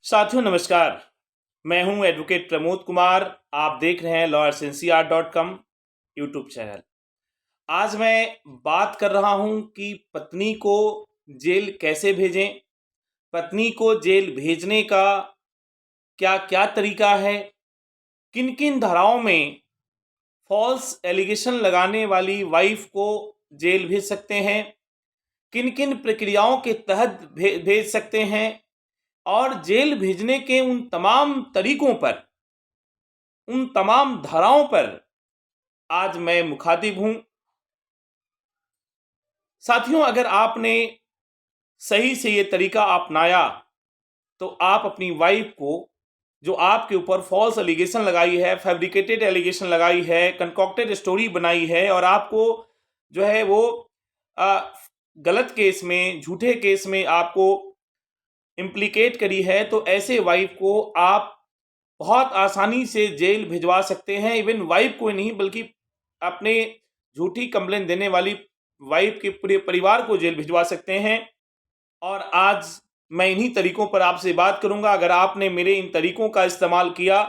साथियों नमस्कार। मैं हूं एडवोकेट प्रमोद कुमार। आप देख रहे हैं lawyersincr.com यूट्यूब चैनल। आज मैं बात कर रहा हूं कि पत्नी को जेल कैसे भेजें, पत्नी को जेल भेजने का क्या क्या तरीका है, किन किन धाराओं में फॉल्स एलिगेशन लगाने वाली वाइफ को जेल भेज सकते हैं, किन किन प्रक्रियाओं के तहत भेज सकते हैं और जेल भेजने के उन तमाम तरीकों पर, उन तमाम धाराओं पर आज मैं मुखातिब हूं। साथियों, अगर आपने सही से ये तरीका अपनाया तो आप अपनी वाइफ को, जो आपके ऊपर फॉल्स एलिगेशन लगाई है, फैब्रिकेटेड एलिगेशन लगाई है, कंकॉक्टेड स्टोरी बनाई है और आपको जो है वो गलत केस में, झूठे केस में आपको इम्प्लीकेट करी है, तो ऐसे वाइफ को आप बहुत आसानी से जेल भिजवा सकते हैं। इवन वाइफ को नहीं बल्कि अपने झूठी कंप्लेन देने वाली वाइफ के पूरे परिवार को जेल भिजवा सकते हैं। और आज मैं इन्हीं तरीकों पर आपसे बात करूंगा। अगर आपने मेरे इन तरीकों का इस्तेमाल किया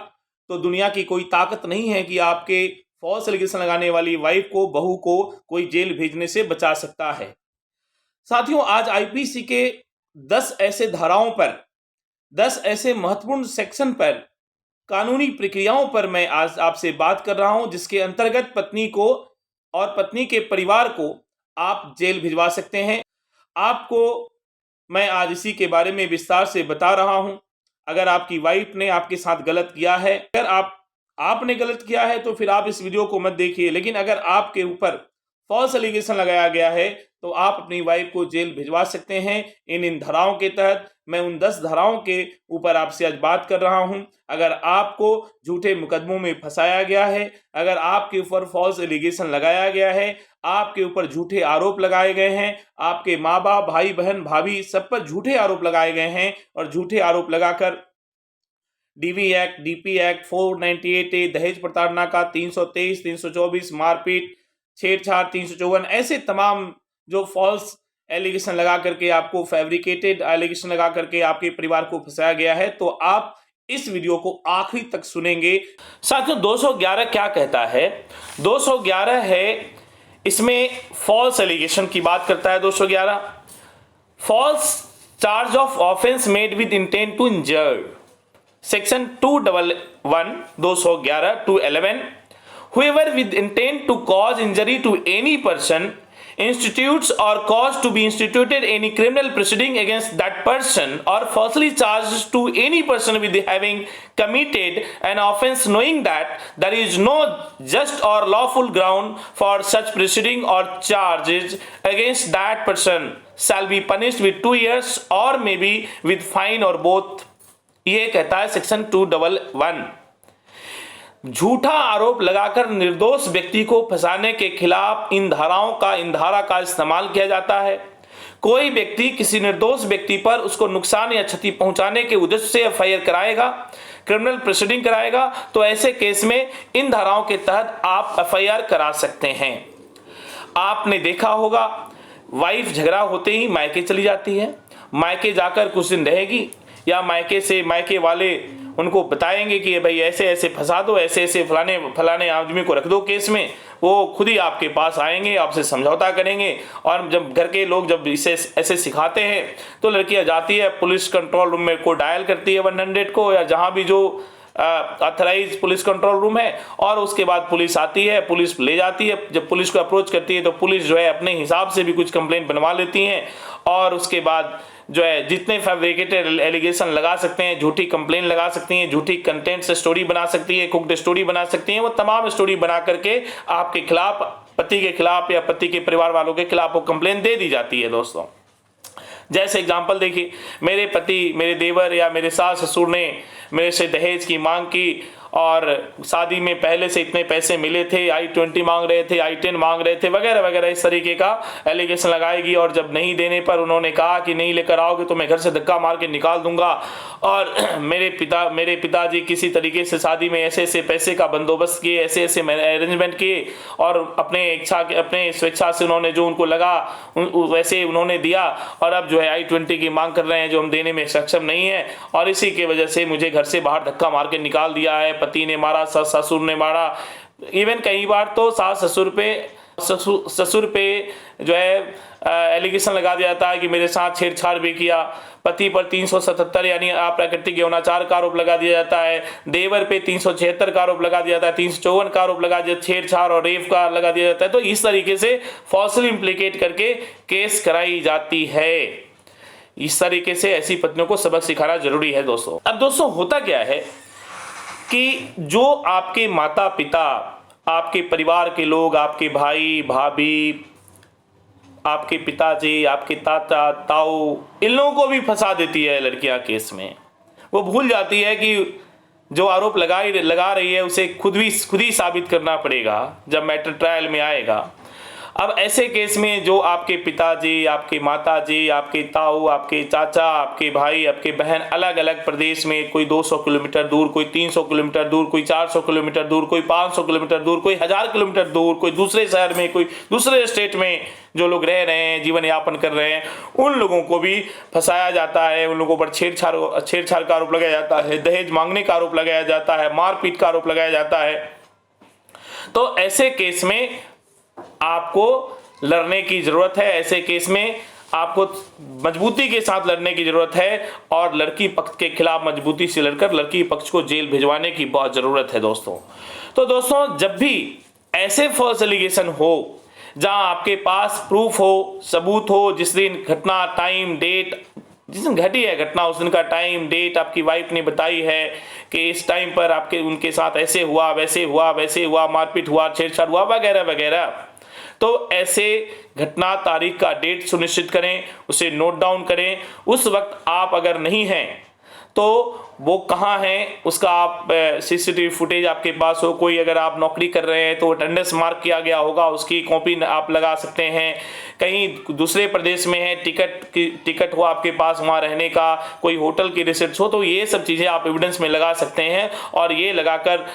तो दुनिया की कोई ताकत नहीं है कि आपके फॉल्स एलिगेशन लगाने वाली वाइफ को, बहू को कोई जेल भेजने से बचा सकता है। साथियों, आज आईपीसी के 10 ऐसे धाराओं पर, 10 ऐसे महत्वपूर्ण सेक्शन पर, कानूनी प्रक्रियाओं पर मैं आज आपसे बात कर रहा हूं, जिसके अंतर्गत पत्नी को और पत्नी के परिवार को आप जेल भिजवा सकते हैं। आपको मैं आज इसी के बारे में विस्तार से बता रहा हूं। अगर आपकी वाइफ ने आपके साथ गलत किया है, अगर आपने गलत किया है तो फिर आप इस वीडियो को मत देखिए। लेकिन अगर आपके ऊपर फॉल्स एलिगेशन लगाया गया है तो आप अपनी वाइफ को जेल भिजवा सकते हैं इन धाराओं के तहत। मैं उन 10 धाराओं के ऊपर आपसे आज बात कर रहा हूं। अगर आपको झूठे मुकदमों में फंसाया गया है, अगर आपके ऊपर फॉल्स एलिगेशन लगाया गया है, आपके ऊपर झूठे आरोप लगाए गए हैं, आपके माँ बाप, भाई बहन, भाभी सब पर झूठे आरोप लगाए गए हैं और झूठे आरोप लगाकर DV act, DP act, 498A, दहेज प्रताड़ना का 323, 324, मारपीट, छेड़छाड़ 354, ऐसे तमाम जो फॉल्स एलिगेशन लगा करके आपको, फैब्रिकेटेड एलिगेशन लगा करके आपके परिवार को फंसाया गया है, तो आप इस वीडियो को आखिरी तक सुनेंगे। साथियों, 211 क्या कहता है? 211 है, इसमें फॉल्स एलिगेशन की बात करता है। 211 false charge of offense made with intent to injure. Section 211 211 211 whoever with intent to cause injury to any person institutes or cause to be instituted any criminal proceeding against that person or falsely charges to any person with having committed an offense knowing that there is no just or lawful ground for such proceeding or charges against that person shall be punished with 2 years or maybe with fine or both। ये कहता है section 211। झूठा आरोप लगाकर निर्दोष व्यक्ति को फंसाने के खिलाफ इन धारा का इस्तेमाल किया जाता है। कोई व्यक्ति किसी निर्दोष व्यक्ति पर उसको नुकसान या क्षति पहुंचाने के उद्देश्य से एफआईआर कराएगा, क्रिमिनल प्रोसीडिंग कराएगा, तो ऐसे केस में इन धाराओं के तहत आप एफआईआर करा सकते हैं। आपने देखा होगा, वाइफ झगड़ा होते ही मायके चली जाती है, मायके जाकर कुछ दिन रहेगी या मायके वाले उनको बताएंगे कि भाई ऐसे ऐसे फंसा दो, ऐसे ऐसे फलाने आदमी को रख दो केस में। वो खुद ही आपके पास आएंगे, आपसे समझौता करेंगे। और जब घर के लोग जब इसे ऐसे सिखाते हैं तो लड़कियां जाती है पुलिस कंट्रोल रूम में को डायल करती है 100 को, या जहां भी जो ऑथराइज पुलिस कंट्रोल रूम है, और उसके बाद पुलिस आती है, पुलिस ले जाती है। जब पुलिस को अप्रोच करती है तो पुलिस जो है अपने हिसाब से भी कुछ कंप्लेंट बनवा लेती हैं और उसके बाद जो है जितने फैब्रिकेटेड एलिगेशन लगा सकते हैं, झूठी कंप्लेन लगा सकती हैं, झूठी कंटेंट से स्टोरी बना सकती है, कुक्ड स्टोरी बना सकती हैं, वो तमाम स्टोरी बना करके आपके खिलाफ, पति के खिलाफ या पति के परिवार वालों के खिलाफ वो कंप्लेन दे दी जाती है। दोस्तों, जैसे एग्जांपल देखिए, मेरे पति, मेरे देवर या मेरे सास ससुर ने मेरे से दहेज की मांग की और शादी में पहले से इतने पैसे मिले थे, I-20 मांग रहे थे, I-10 मांग रहे थे, वगैरह वगैरह इस तरीके का एलिगेशन लगाएगी। और जब नहीं देने पर उन्होंने कहा कि नहीं लेकर आओगे तो मैं घर से धक्का मार के निकाल दूंगा। और मेरे पिताजी किसी तरीके से शादी में ऐसे ऐसे पैसे का बंदोबस्त किए, ऐसे ऐसे अरेंजमेंट किए, और अपने स्वेच्छा से उन्होंने जो उनको लगा वैसे उन्होंने दिया, और अब जो है I-20 की मांग कर रहे हैं जो हम देने में सक्षम नहीं है, और इसी की वजह से मुझे घर से बाहर धक्का मार के निकाल दिया है। पति ने मारा, ससुर ने मारा, इवन कई बार तो सास ससुर पे जो है एलिगेशन लगा दिया जाता है कि मेरे साथ छेड़छाड़ भी किया। पति पर 377 यानी अप्राकृतिक यौनाचार का आरोप लगा दिया जाता है। देवर पे 376 का आरोप लगा दिया जाता है, 354 का आरोप लगा दिया, छेड़छाड़ और रेप का लगा दिया जाता है। तो इस तरीके से फॉल्सली इम्प्लीकेट करके केस कराई जाती है। इस तरीके से ऐसी पत्नियों को सबक सिखाना जरूरी है दोस्तों। अब दोस्तों होता क्या है कि जो आपके माता पिता, आपके परिवार के लोग, आपके भाई भाभी, आपके पिताजी, आपके ताता ताऊ, इन लोगों को भी फंसा देती है लड़कियां केस में। वो भूल जाती है कि जो आरोप लगा रही है उसे खुद ही साबित करना पड़ेगा जब मैटर ट्रायल में आएगा। अब ऐसे केस में जो आपके पिताजी, आपके माताजी, आपके ताऊ, आपके चाचा, आपके भाई, आपके बहन अलग अलग प्रदेश में, कोई 200 किलोमीटर दूर, कोई 300 किलोमीटर दूर, कोई 400 किलोमीटर दूर, कोई 500 किलोमीटर दूर, कोई 1000 किलोमीटर दूर, कोई दूसरे शहर में, कोई दूसरे स्टेट में जो लोग रह रहे हैं, जीवन यापन कर रहे हैं, उन लोगों को भी फंसाया जाता है। उन लोगों पर छेड़छाड़ का आरोप लगाया जाता है, दहेज मांगने का आरोप लगाया जाता है, मारपीट का आरोप लगाया जाता है। तो ऐसे केस में आपको लड़ने की जरूरत है। ऐसे केस में आपको मजबूती के साथ लड़ने की जरूरत है, और लड़की पक्ष के खिलाफ मजबूती से लड़कर लड़की पक्ष को जेल भिजवाने की बहुत जरूरत है दोस्तों। तो दोस्तों जब भी ऐसे फॉल्स एलिगेशन हो जहां आपके पास प्रूफ हो, सबूत हो, जिस दिन घटना, टाइम, डेट, जिस दिन घटी है घटना उस दिन का टाइम, डेट आपकी वाइफ ने बताई है कि इस टाइम पर उनके साथ ऐसे हुआ, वैसे हुआ, मारपीट हुआ, छेड़छाड़ हुआ, वगैरह वगैरह, तो ऐसे घटना, तारीख का डेट सुनिश्चित करें, उसे नोट डाउन करें। उस वक्त आप अगर नहीं हैं तो वो कहाँ है उसका आप सीसीटीवी फुटेज आपके पास हो, कोई अगर आप नौकरी कर रहे हैं तो अटेंडेंस मार्क किया गया होगा, उसकी कॉपी आप लगा सकते हैं। कहीं दूसरे प्रदेश में है, टिकट हो आपके पास वहाँ रहने का, कोई होटल की रिसिप्ट हो, तो ये सब चीज़ें आप एविडेंस में लगा सकते हैं। और ये लगाकर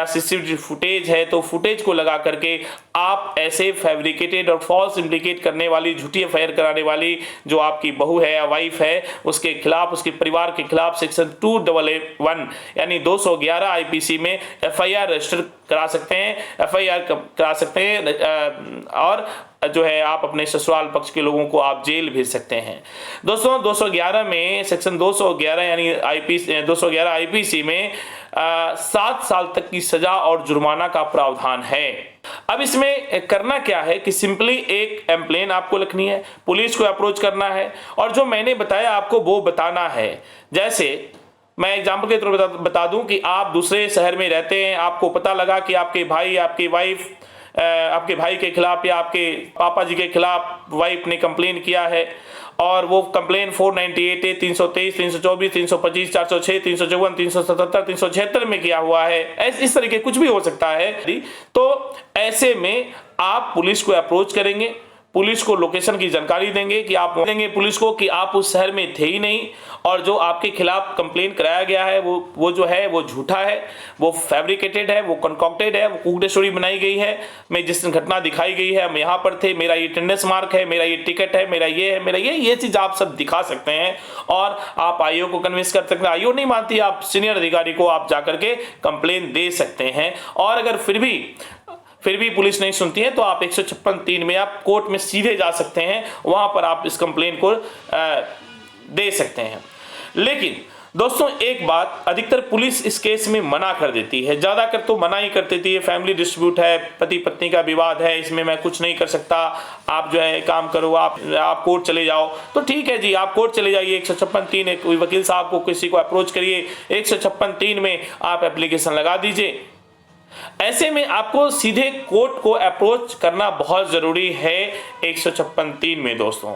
सीसीटीवी फुटेज है तो फुटेज को लगा करके आप ऐसे फैब्रिकेटेड और फॉल्स इम्प्लीकेट करने वाली, झूठी एफआईआर कराने वाली जो आपकी बहू है या वाइफ है, उसके खिलाफ, उसके परिवार के खिलाफ सेक्शन 211 यानी 211 आईपीसी में एफआईआर रजिस्टर करा सकते हैं, एफआईआर करा सकते हैं, और जो है आप अपने ससुराल पक्ष के लोगों को आप जेल भेज सकते हैं। दोस्तों 211 में, सेक्शन 211 यानी 211 आईपीसी में 7 साल तक की सजा और जुर्माना का प्रावधान है। अब इसमें करना क्या है कि सिंपली एक कंप्लेन आपको लिखनी है, पुलिस को अप्रोच करना है, और जो मैंने बताया आपको वो बताना है। जैसे मैं एग्जाम्पल के तौर पर बता दूं कि आप दूसरे शहर में रहते हैं, आपको पता लगा कि आपके भाई, आपकी वाइफ, आपके भाई के खिलाफ या आपके पापा जी के खिलाफ वाइफ ने कंप्लेन किया है, और वो कंप्लेन 498 है, 323, 324, 325, 406, 354, 377, 376 में किया हुआ है। इस तरीके कुछ भी हो सकता है। तो ऐसे में आप पुलिस को अप्रोच करेंगे, पुलिस को लोकेशन की जानकारी देंगे कि आप देंगे पुलिस को कि आप उस शहर में थे ही नहीं, और जो आपके खिलाफ कंप्लेन कराया गया है वो जो है वो झूठा है, वो फैब्रिकेटेड है, वो कंकॉक्टेड है, वो कूकड स्टोरी बनाई गई है। मैं जिस घटना दिखाई गई है हम यहाँ पर थे, मेरा ये अटेंडेंस मार्क है, मेरा ये टिकट है, मेरा ये है, मेरा ये चीज आप सब दिखा सकते हैं, और आप आईओ को कन्विंस कर सकते हैं। आईओ नहीं मानती, आप सीनियर अधिकारी को आप जाकर के कंप्लेन दे सकते हैं। और अगर फिर भी पुलिस नहीं सुनती है तो आप 156(3) में आप कोर्ट में सीधे जा सकते हैं, वहां पर आप इस कंप्लेन को दे सकते हैं। लेकिन दोस्तों एक बात, अधिकतर पुलिस इस केस में मना कर देती है, ज्यादातर तो मना ही कर देती है। फैमिली डिस्प्यूट है, पति पत्नी का विवाद है, इसमें मैं कुछ नहीं कर सकता, आप जो है काम करो, आप कोर्ट चले जाओ। तो ठीक है जी, आप कोर्ट चले जाइए, 156(3) एक वकील साहब को, किसी को अप्रोच करिए, 156(3) में आप एप्लीकेशन लगा दीजिए। ऐसे में आपको सीधे कोर्ट को अप्रोच करना बहुत जरूरी है। 156(3) में दोस्तों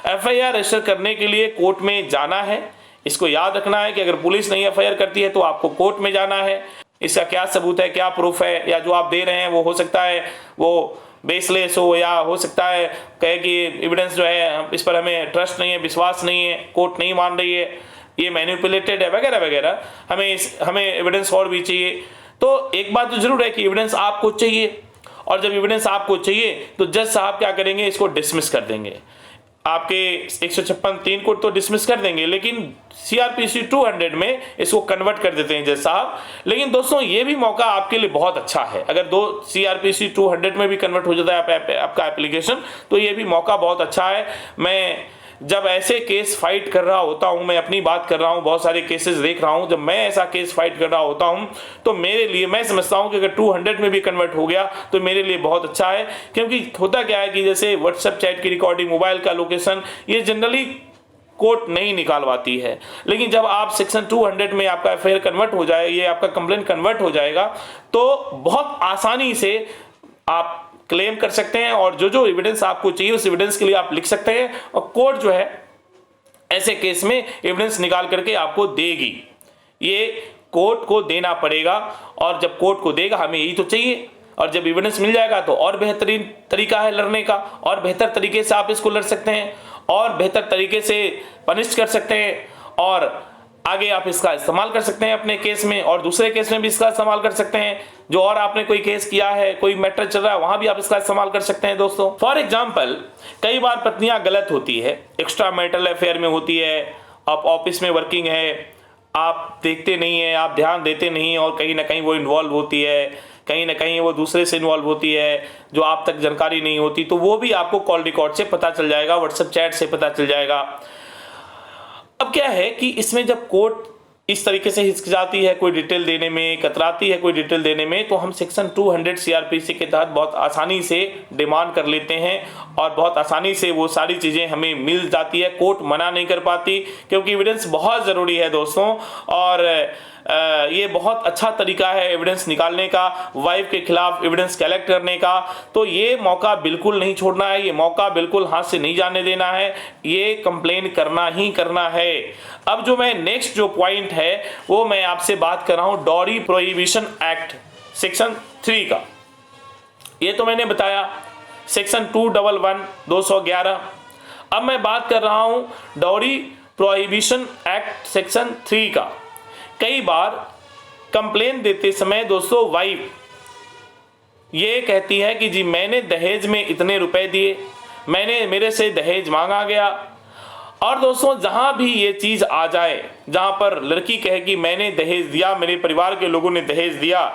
एफआईआर रजिस्टर करने के लिए कोर्ट में जाना है। इसको याद रखना है कि अगर पुलिस नहीं एफआईआर करती है तो आपको कोर्ट में जाना है। इसका क्या सबूत है, क्या प्रूफ है, या जो आप दे रहे हैं वो हो सकता है वो बेसलेस हो, या हो सकता है कहे कि एविडेंस जो है इस पर हमें ट्रस्ट नहीं है, विश्वास नहीं है, कोर्ट नहीं मान रही है, ये मैनिपुलेटेड है वगैरह वगैरह, हमें एविडेंस और भी चाहिए। तो एक बात तो जरूर है कि एविडेंस आपको चाहिए, और जब एविडेंस आपको चाहिए तो जज साहब क्या करेंगे, इसको डिसमिस कर देंगे। आपके 156(3) को तो डिसमिस कर देंगे, लेकिन CRPC 200 में इसको कन्वर्ट कर देते हैं जज साहब। लेकिन दोस्तों ये भी मौका आपके लिए बहुत अच्छा है, अगर CRPC 200 में भी कन्वर्ट हो जाता है आपका एप्लीकेशन, तो ये भी मौका बहुत अच्छा है। मैं जब ऐसे केस फाइट कर रहा होता हूं, मैं अपनी बात कर रहा हूं, बहुत सारे केसेस देख रहा हूं, जब मैं ऐसा केस फाइट कर रहा होता हूं तो मेरे लिए, मैं समझता हूं कि अगर 200 में भी कन्वर्ट हो गया तो मेरे लिए बहुत अच्छा है। क्योंकि होता क्या है कि जैसे व्हाट्सएप चैट की रिकॉर्डिंग, मोबाइल का लोकेशन, ये जनरली कोर्ट नहीं निकालवाती है, लेकिन जब आप सेक्शन 200 में आपका FIR कन्वर्ट हो जाए, ये आपका कंप्लेन कन्वर्ट हो जाएगा, तो बहुत आसानी से आप क्लेम कर सकते हैं, और जो जो एविडेंस आपको चाहिए उस एविडेंस के लिए आप लिख सकते हैं, और कोर्ट जो है ऐसे केस में एविडेंस निकाल करके आपको देगी। ये कोर्ट को देना पड़ेगा, और जब कोर्ट को देगा, हमें यही तो चाहिए, और जब एविडेंस मिल जाएगा तो और बेहतरीन तरीका है लड़ने का, और बेहतर तरीके से आप इसको लड़ सकते हैं, और बेहतर तरीके से पनिश कर सकते हैं, और आगे आप इसका इस्तेमाल कर सकते हैं अपने केस में, और दूसरे केस में भी इसका इस्तेमाल कर सकते हैं। जो और आपने कोई केस किया है, कोई मैटर चल रहा है, वहां भी आप इसका इस्तेमाल कर सकते हैं दोस्तों। फॉर एग्जाम्पल, कई बार पत्नियां गलत होती है, एक्स्ट्रा मैरिटल अफेयर में होती है, आप ऑफिस में वर्किंग है, आप देखते नहीं है, आप ध्यान देते नहीं, और कहीं ना कहीं वो इन्वॉल्व होती है, कहीं ना कहीं वो दूसरे से इन्वॉल्व होती है, जो आप तक जानकारी नहीं होती, तो वो भी आपको कॉल रिकॉर्ड से पता चल जाएगा, व्हाट्सएप चैट से पता चल जाएगा। अब क्या है कि इसमें जब कोर्ट इस तरीके से हिचकिचाती है कोई डिटेल देने में, कतराती है कोई डिटेल देने में, तो हम सेक्शन 200 CRPC के तहत बहुत आसानी से डिमांड कर लेते हैं, और बहुत आसानी से वो सारी चीज़ें हमें मिल जाती है। कोर्ट मना नहीं कर पाती, क्योंकि एविडेंस बहुत ज़रूरी है दोस्तों, और ये बहुत अच्छा तरीका है एविडेंस निकालने का, वाइफ के खिलाफ एविडेंस कलेक्ट करने का। तो ये मौका बिल्कुल नहीं छोड़ना है, ये मौका बिल्कुल हाथ से नहीं जाने देना है, ये कंप्लेन करना ही करना है। अब जो मैं नेक्स्ट जो पॉइंट है वो मैं आपसे बात कर रहा हूं, डॉरी प्रोहिबिशन एक्ट सेक्शन 3 का। ये तो मैंने बताया सेक्शन 211 अब मैं बात कर रहा हूं डॉरी प्रोहिबिशन एक्ट सेक्शन 3 का। कई बार कंप्लेन देते समय दोस्तों वाइफ ये कहती है कि जी मैंने दहेज में इतने रुपए दिए, मेरे से दहेज मांगा गया। और दोस्तों जहां भी ये चीज आ जाए, जहां पर लड़की कहे कि मैंने दहेज दिया, मेरे परिवार के लोगों ने दहेज दिया,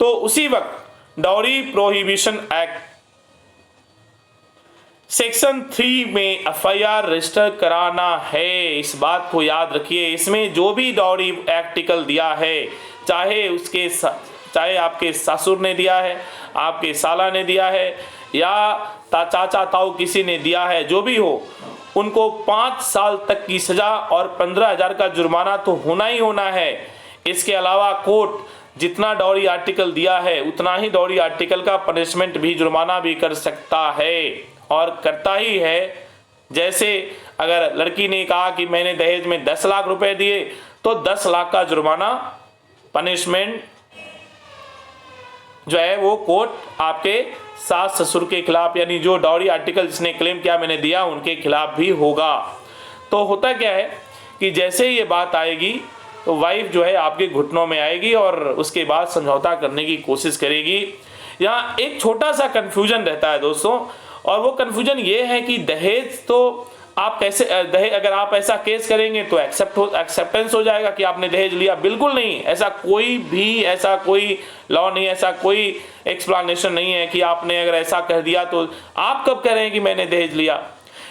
तो उसी वक्त डॉरी प्रोहिबिशन एक्ट सेक्शन 3 में FIR रजिस्टर कराना है। इस बात को याद रखिए। इसमें जो भी डॉरी आर्टिकल दिया है, चाहे आपके ससुर ने दिया है, आपके साला ने दिया है, या चाचा ताऊ किसी ने दिया है, जो भी हो, उनको 5 साल तक की सजा और 15,000 का जुर्माना तो होना ही होना है। इसके अलावा कोर्ट जितना डॉरी आर्टिकल दिया है उतना ही डॉरी आर्टिकल का पनिशमेंट भी, जुर्माना भी कर सकता है, और करता ही है। जैसे अगर लड़की ने कहा कि मैंने दहेज में 10 लाख रुपए दिए, तो 10 लाख का जुर्माना, पनिशमेंट जो है वो कोर्ट आपके सास ससुर के खिलाफ, यानी जो डॉरी आर्टिकल जिसने क्लेम किया मैंने दिया, उनके खिलाफ भी होगा। तो होता क्या है कि जैसे ये बात आएगी तो वाइफ जो है आपके घुटनों में आएगी और उसके बाद समझौता करने की कोशिश करेगी। यहाँ एक छोटा सा कन्फ्यूजन रहता है दोस्तों, और वो कन्फ्यूजन ये है कि दहेज तो आप कैसे, दहेज अगर आप ऐसा केस करेंगे तो एक्सेप्टेंस हो जाएगा कि आपने दहेज लिया। बिल्कुल नहीं, ऐसा कोई लॉ नहीं, ऐसा कोई एक्सप्लेनेशन नहीं है कि आपने अगर ऐसा कह दिया तो आप कब कह रहे हैं कि मैंने दहेज लिया।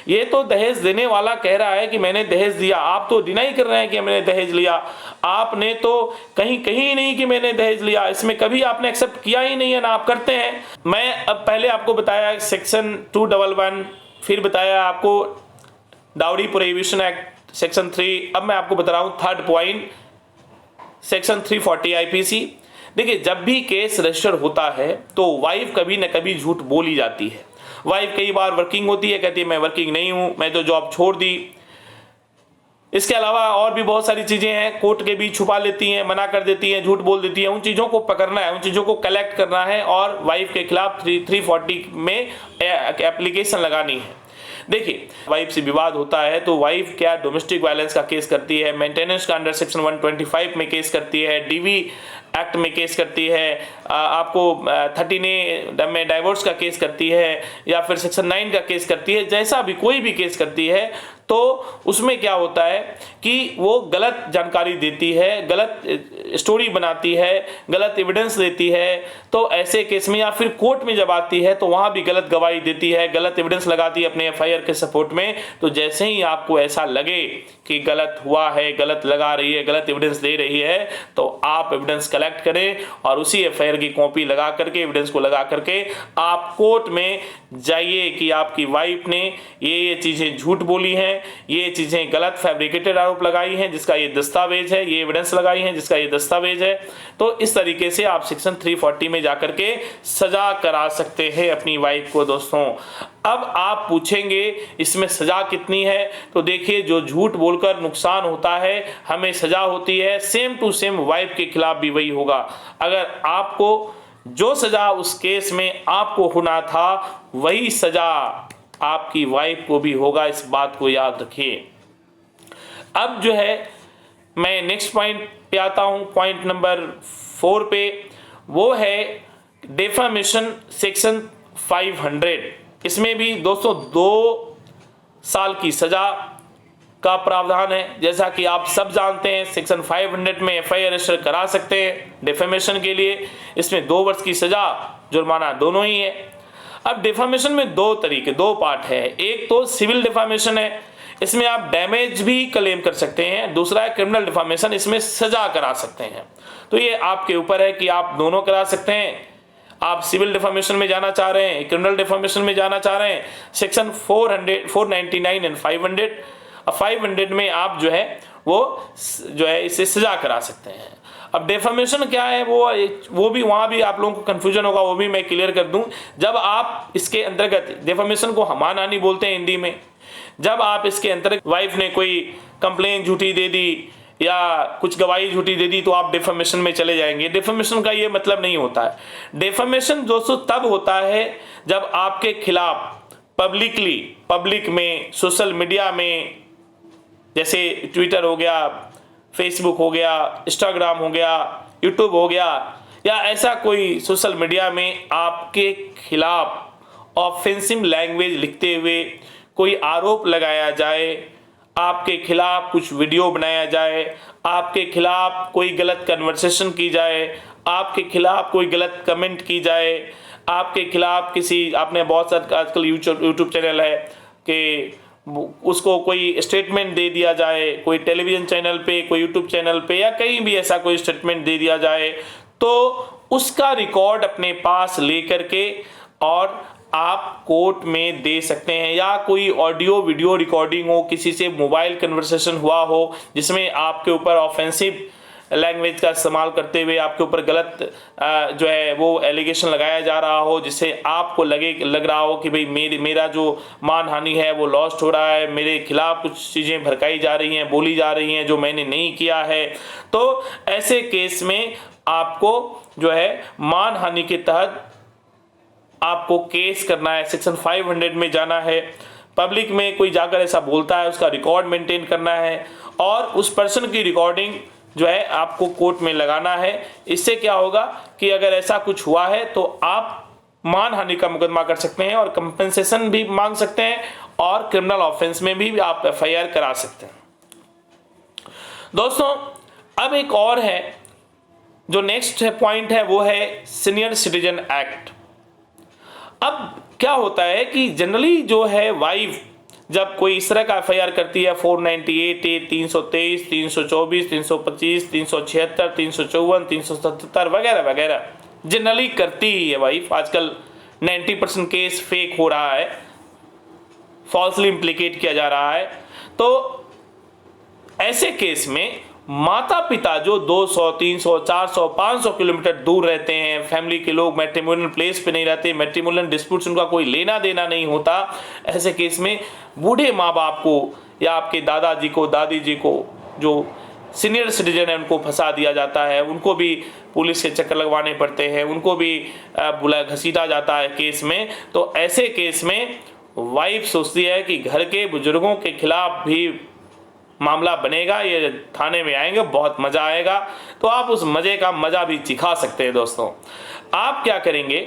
ये तो दहेज देने वाला कह रहा है कि मैंने दहेज दिया, आप तो डिनाई कर रहे हैं कि मैंने दहेज लिया। आपने तो कहीं नहीं कि मैंने दहेज लिया, इसमें कभी आपने एक्सेप्ट किया ही नहीं है ना आप करते हैं। मैं अब पहले आपको बताया सेक्शन 211, फिर बताया आपको डाउरी प्रोहिबिशन एक्ट सेक्शन 3। अब मैं आपको बता रहा हूं थर्ड पॉइंट, सेक्शन 340 IPC। देखिए, जब भी केस रजिस्टर होता है तो वाइफ कभी न कभी झूठ बोल ही जाती है। वाइफ कई बार वर्किंग होती है, कहती है मैं वर्किंग नहीं हूं, मैं तो जॉब छोड़ दी। इसके अलावा और भी बहुत सारी चीजें हैं, कोर्ट के बीच छुपा लेती हैं, मना कर देती हैं, झूठ बोल देती हैं। उन चीजों को पकड़ना है, उन चीजों को कलेक्ट करना है और वाइफ के खिलाफ 340 में एप्लीकेशन लगानी है। देखिए, वाइफ से विवाद होता है तो वाइफ क्या डोमेस्टिक वायलेंस का केस करती है, मेंटेनेंस का अंडर सेक्शन 125 में केस करती है, डीवी एक्ट में केस करती है, आपको 13A में डाइवोर्स का केस करती है, या फिर सेक्शन 9 का केस करती है। जैसा भी कोई भी केस करती है तो उसमें क्या होता है कि वो गलत जानकारी देती है, गलत स्टोरी बनाती है, गलत एविडेंस देती है। तो ऐसे केस में या फिर कोर्ट में जब आती है तो वहाँ भी गलत गवाही देती है, गलत एविडेंस लगाती है अपने FIR के सपोर्ट में। तो जैसे ही आपको ऐसा लगे कि गलत हुआ है, गलत लगा रही है, गलत एविडेंस दे रही है, तो आप एविडेंस कलेक्ट करें और उसी FIR की कॉपी लगा करके, एविडेंस को लगा करके आप कोर्ट में जाइए कि आपकी वाइफ ने ये चीज़ें झूठ बोली हैं, ये चीज़ें गलत फैब्रिकेटेड आरोप लगाई हैं जिसका ये दस्तावेज है, ये एविडेंस लगाई हैं जिसका ये दस्तावेज है। तो इस तरीके से आप सेक्शन 340 में जाकर के सजा करा सकते हैं अपनी वाइफ को। दोस्तों, अब आप पूछेंगे इसमें सजा कितनी है, तो देखिए, जो झूठ बोलकर नुकसान होता है हमें सजा होती है, सेम टू सेम वाइफ के खिलाफ भी वही होगा। अगर आपको जो सजा उस केस में आपको होना था वही सजा आपकी वाइफ को भी होगा, इस बात को याद रखिए। अब जो है मैं नेक्स्ट पॉइंट पे आता हूं, पॉइंट नंबर 4 पे, वो है डेफामेशन सेक्शन 500। इसमें भी दोस्तों 2 साल की सजा का प्रावधान है। जैसा कि आप सब जानते हैं, सेक्शन 500 में FIR रजिस्टर करा सकते हैं डेफेमेशन के लिए। इसमें 2 वर्ष की सजा, जुर्माना दोनों ही है। अब डेफेमेशन में 2 पार्ट है। एक तो सिविल डेफेमेशन है, इसमें आप डैमेज भी क्लेम कर सकते हैं। दूसरा है क्रिमिनल डेफेमेशन, इसमें सजा करा सकते हैं। तो ये आपके ऊपर है कि आप दोनों करा सकते हैं। आप सिविल डेफेमेशन में जाना चाह रहे हैं, क्रिमिनल डेफेमेशन में जाना चाह रहे हैं, सेक्शन 499 एंड 500। 500 में आप जो है वो जो है इसे सजा करा सकते हैं। अब डेफेमेशन क्या है वो भी वहाँ भी आप लोगों को कंफ्यूजन होगा, वो भी मैं क्लियर कर दूं। जब आप इसके अंतर्गत, डेफेमेशन को हमानानी बोलते हैं हिंदी में, जब आप इसके अंतर्गत वाइफ ने कोई कंप्लेन झूठी दे दी या कुछ गवाही झूठी दे दी तो आप डेफेमेशन में चले जाएंगे। डेफेमेशन का ये मतलब नहीं होता है। डेफेमेशन दोस्तों तब होता है जब आपके खिलाफ पब्लिक में, सोशल मीडिया में, जैसे ट्विटर हो गया, फेसबुक हो गया, इंस्टाग्राम हो गया, यूट्यूब हो गया, या ऐसा कोई सोशल मीडिया में आपके खिलाफ ऑफेंसिव लैंग्वेज लिखते हुए कोई आरोप लगाया जाए, आपके खिलाफ कुछ वीडियो बनाया जाए, आपके खिलाफ कोई गलत कन्वर्सेशन की जाए, आपके खिलाफ कोई गलत कमेंट की जाए, आपके खिलाफ किसी, आपने बहुत सारे आजकल यूट्यूब चैनल है कि उसको कोई स्टेटमेंट दे दिया जाए, कोई टेलीविज़न चैनल पे, कोई यूट्यूब चैनल पे, या कहीं भी ऐसा कोई स्टेटमेंट दे दिया जाए, तो उसका रिकॉर्ड अपने पास लेकर के और आप कोर्ट में दे सकते हैं। या कोई ऑडियो वीडियो रिकॉर्डिंग हो, किसी से मोबाइल कन्वर्सेशन हुआ हो जिसमें आपके ऊपर ऑफेंसिव लैंग्वेज का इस्तेमाल करते हुए आपके ऊपर गलत जो है वो एलिगेशन लगाया जा रहा हो, जिससे आपको लग रहा हो कि भाई मेरा जो मान हानि है वो लॉस्ट हो रहा है, मेरे खिलाफ कुछ चीज़ें भड़काई जा रही हैं, बोली जा रही हैं जो मैंने नहीं किया है, तो ऐसे केस में आपको जो है मान हानि के तहत आपको केस करना है, सेक्शन 500 में जाना है। पब्लिक में कोई जाकर ऐसा बोलता है उसका रिकॉर्ड मेंटेन करना है और उस पर्सन की रिकॉर्डिंग जो है आपको कोर्ट में लगाना है। इससे क्या होगा कि अगर ऐसा कुछ हुआ है तो आप मान हानि का मुकदमा कर सकते हैं और कंपेंसेशन भी मांग सकते हैं और क्रिमिनल ऑफेंस में भी आप FIR करा सकते हैं। दोस्तों, अब एक और है जो नेक्स्ट पॉइंट है, वो है सीनियर सिटीजन एक्ट। अब क्या होता है कि जनरली जो है वाइफ जब कोई इस तरह का FIR करती है, 498A, 323, 324, 325, 376, 354, 377 वगैरह वगैरह जनरली करती ही है वाइफ। आजकल 90% केस फेक हो रहा है, फॉल्सली इम्प्लीकेट किया जा रहा है। तो ऐसे केस में माता पिता जो 200, 300, 400, 500 किलोमीटर दूर रहते हैं, फैमिली के लोग मैट्रिमोनियल प्लेस पे नहीं रहते, मैट्रिमोनियल डिस्प्यूट्स उनका कोई लेना देना नहीं होता, ऐसे केस में बूढ़े माँ बाप को या आपके दादाजी को, दादी जी को, जो सीनियर सिटीजन है उनको फंसा दिया जाता है, उनको भी पुलिस के चक्कर लगवाने पड़ते हैं, उनको भी बुला घसीटा जाता है केस में। तो ऐसे केस में वाइफ सोचती है कि घर के बुजुर्गों के खिलाफ भी मामला बनेगा, ये थाने में आएंगे, बहुत मज़ा आएगा। तो आप उस मज़े का मज़ा भी चिखा सकते हैं। दोस्तों, आप क्या करेंगे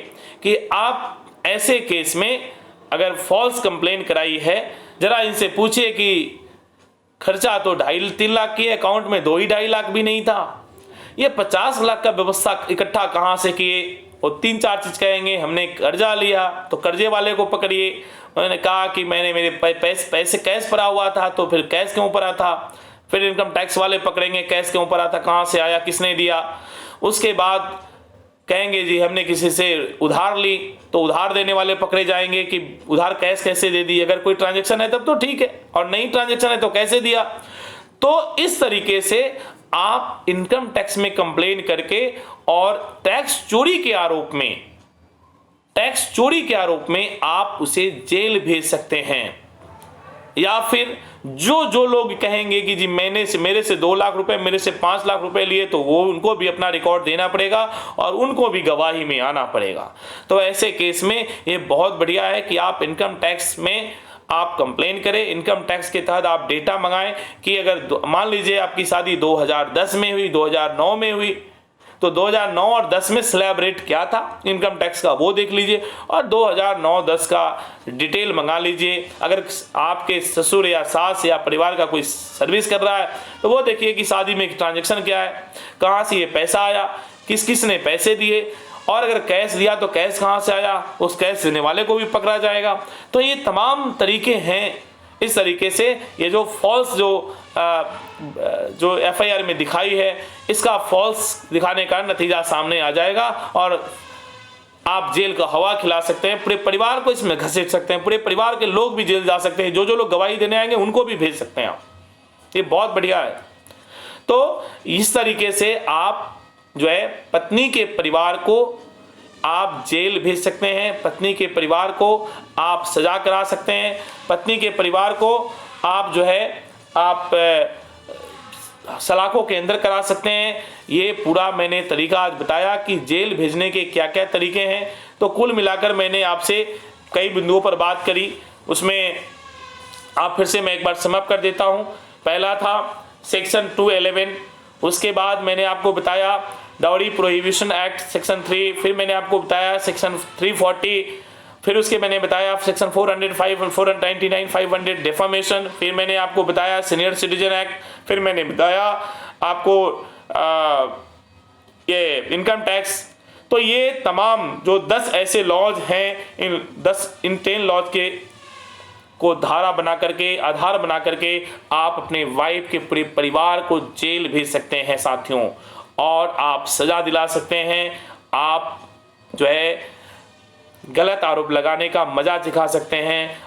कि आप ऐसे केस में अगर फॉल्स कंप्लेन कराई है, ज़रा इनसे पूछिए कि खर्चा तो 2.5-3 लाख की है, अकाउंट में 2-2.5 लाख भी नहीं था, ये 50 लाख का व्यवस्था इकट्ठा कहाँ से किए? और 3-4 चीज़ कहेंगे, हमने कर्जा लिया, तो कर्जे वाले को पकड़िए। उन्होंने कहा कि मैंने मेरे पैसे कैश पड़ा हुआ था, तो फिर कैश क्यों पड़ा था? फिर इनकम टैक्स वाले पकड़ेंगे, कैश क्यों पड़ा था, कहाँ से आया, किसने दिया? उसके बाद कहेंगे जी हमने किसी से उधार ली, तो उधार देने वाले पकड़े जाएंगे कि उधार कैश कैसे दे दी, अगर कोई ट्रांजैक्शन है तब तो ठीक है, और नहीं ट्रांजैक्शन है तो कैसे दिया। तो इस तरीके से आप इनकम टैक्स में कंप्लेन करके और टैक्स चोरी के आरोप में आप उसे जेल भेज सकते हैं। या फिर जो लोग कहेंगे कि जी मेरे से 2 लाख रुपए, मेरे से 5 लाख रुपए लिए, तो वो उनको भी अपना रिकॉर्ड देना पड़ेगा और उनको भी गवाही में आना पड़ेगा। तो ऐसे केस में ये बहुत बढ़िया है कि आप इनकम टैक्स में आप कंप्लेन करें। इनकम टैक्स के तहत आप डेटा मंगाएं कि अगर मान लीजिए आपकी शादी 2010 में हुई, 2009 में हुई, तो 2009 और 10 में स्लैब रेट क्या था इनकम टैक्स का, वो देख लीजिए, और 2009-10 का डिटेल मंगा लीजिए। अगर आपके ससुर या सास या परिवार का कोई सर्विस कर रहा है, तो वो देखिए कि शादी में ट्रांजैक्शन क्या है, कहाँ से ये पैसा आया, किस किस ने पैसे दिए, और अगर कैश दिया तो कैश कहाँ से आया, उस कैश देने वाले को भी पकड़ा जाएगा। तो ये तमाम तरीके हैं। इस तरीके से ये जो फॉल्स जो एफआईआर में दिखाई है, इसका फॉल्स दिखाने का नतीजा सामने आ जाएगा और आप जेल का हवा खिला सकते हैं, पूरे परिवार को इसमें घसीट सकते हैं, पूरे परिवार के लोग भी जेल जा सकते हैं, जो लोग गवाही देने आएंगे उनको भी भेज सकते हैं आप। ये बहुत बढ़िया है। तो इस तरीके से आप जो है पत्नी के परिवार को आप जेल भेज सकते हैं, पत्नी के परिवार को आप सजा करा सकते हैं, पत्नी के परिवार को आप जो है आप सलाखों के अंदर करा सकते हैं। ये पूरा मैंने तरीका आज बताया कि जेल भेजने के क्या क्या तरीके हैं। तो कुल मिलाकर मैंने आपसे कई बिंदुओं पर बात करी, उसमें आप फिर से मैं एक बार समअप कर देता हूँ। पहला था सेक्शन 211, उसके बाद मैंने आपको बताया डाउरी प्रोहिबिशन एक्ट सेक्शन 3, फिर मैंने आपको बताया सेक्शन 340, फिर उसके मैंने बताया सेक्शन 405, 499, 500 डेफामेशन, फिर मैंने आपको बताया सीनियर सिटीजन एक्ट, फिर मैंने बताया आपको ये इनकम टैक्स। तो ये तमाम जो 10 ऐसे लॉज हैं, इन 10 लॉज के को धारा बना करके, आधार बना करके आप अपने वाइफ के पूरे परिवार को जेल भेज सकते हैं साथियों, और आप सजा दिला सकते हैं। आप जो है गलत आरोप लगाने का मजा दिखा सकते हैं,